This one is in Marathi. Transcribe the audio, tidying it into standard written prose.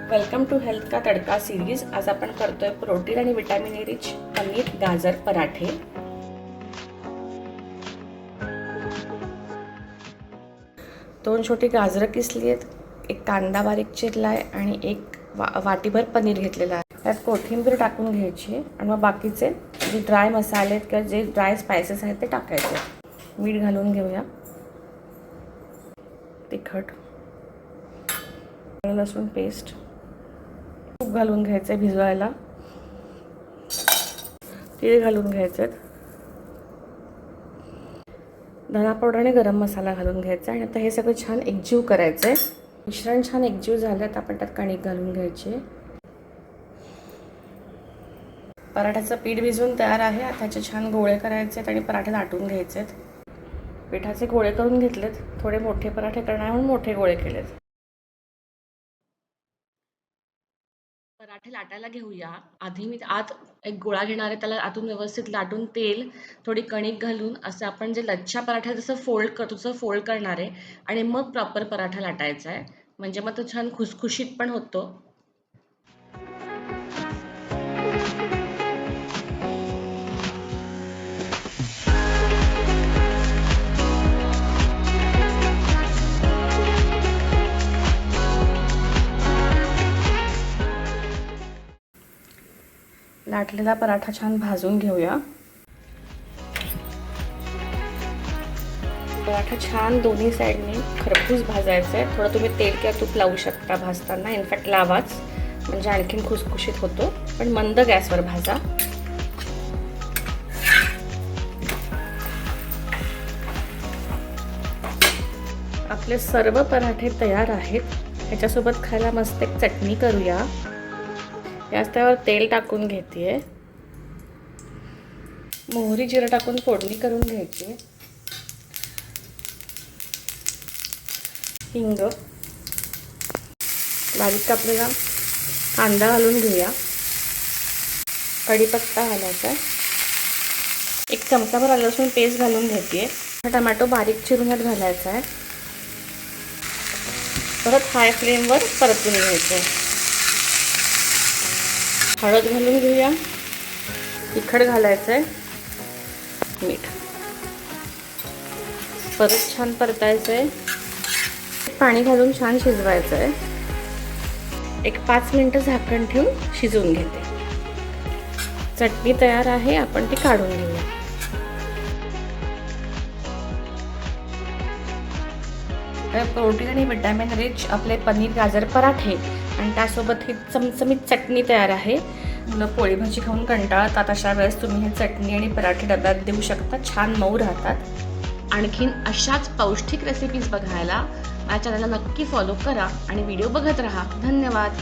वेलकम टू हेल्थ का तडका सिरीज। आज आपण करतोय प्रोटीन आणि विटॅमिन ए रिच पनीर गाजर पराठे। दोन छोटी गाजरं किसली आहेत, एक कांदा बारीक चिरलाय आणि एक वाटीभर पनीर घेतलेला आहे। त्यात कोथिंबीर टाकून घ्यायची आणि मग बाकीचे जे ड्राय मसाले आहेत किंवा जे ड्राय स्पाइसेस आहेत ते टाकायचे। मीठ घालून घेऊया, तिखट, लसूण पेस्ट, तूप घालून घ्यायचं भिजवायला, तीळ घालून घ्यायचे, धना पावडर आणि गरम मसाला घालून घ्यायचा आणि आता हे सगळं छान एकजीव करायचं आहे। मिश्रण छान एकजीव झालं तर आपण त्यात कणिक घालून घ्यायची। पराठ्याचं पीठ भिजवून तयार आहे। आता त्याचे छान गोळे करायचे आणि पराठे लाटून घ्यायचे। पिठाचे गोळे करून घेतलेत, थोडे मोठे पराठे करणार म्हणून मोठे गोळे केलेत। पराठे लाटायला घेऊया। आधी मी आत एक गोळा घेणार आहे, त्याला आतून व्यवस्थित लाटून तेल, थोडी कणिक घालून असं आपण जे लच्छा पराठा जसं फोल्ड करतो तसं फोल्ड करणार आहे आणि मग प्रॉपर पराठा लाटायचा आहे, म्हणजे मग तो छान खुसखुशीत पण होतो। लाटलेला पराठा छान भाजून घेऊया। पराठा छान दोन्ही साईडनी खरपूस भाजायचं आहे। थोडं तुम्ही तेल किंवा तूप लावू शकता भाजताना, इनफॅक्ट लावाच, म्हणजे आणखीन खुसखुशीत होतो, पण मंद गॅसवर भाजा। आपले सर्व पराठे तयार आहेत। ह्याच्यासोबत खायला मस्त एक चटणी करूया। याच त्यावर तेल टाकून घेते, मोहरी जिरं टाकून फोडणी करून घ्यायची, हिंग, बारीक कापलेला कांदा घालून घेऊया, कढीपत्ता घालायचा, एक चमचाभर आलं लसूण पेस्ट घालून घेते, टोमॅटो बारीक चिरून यात घालायचा आहे, परत हाय फ्लेमवर परतून घ्यायचं, हळद घालून घेऊया, तिखट घालायचं आहे, मीठ, परत छान परतायचं आहे, पाणी घालून छान शिजवायचं आहे। एक 5 मिनिटं झाकण ठेवून शिजवून घेते। चटणी तयार आहे, आपण ती काढून घेऊया। प्रोटीन आणि विटॅमिन रिच आपले पनीर गाजर पराठे आणि त्यासोबत ही चमचमीत चटणी तयार आहे। मुलं पोळी भाजी खाऊन कंटाळतात, अशा वेळेस तुम्ही हे चटणी आणि पराठे डब्यात देऊ शकता, छान मऊ राहतात। आणखीन अशाच पौष्टिक रेसिपीज बघायला माझ्या चॅनलला नक्की फॉलो करा आणि व्हिडिओ बघत राहा। धन्यवाद।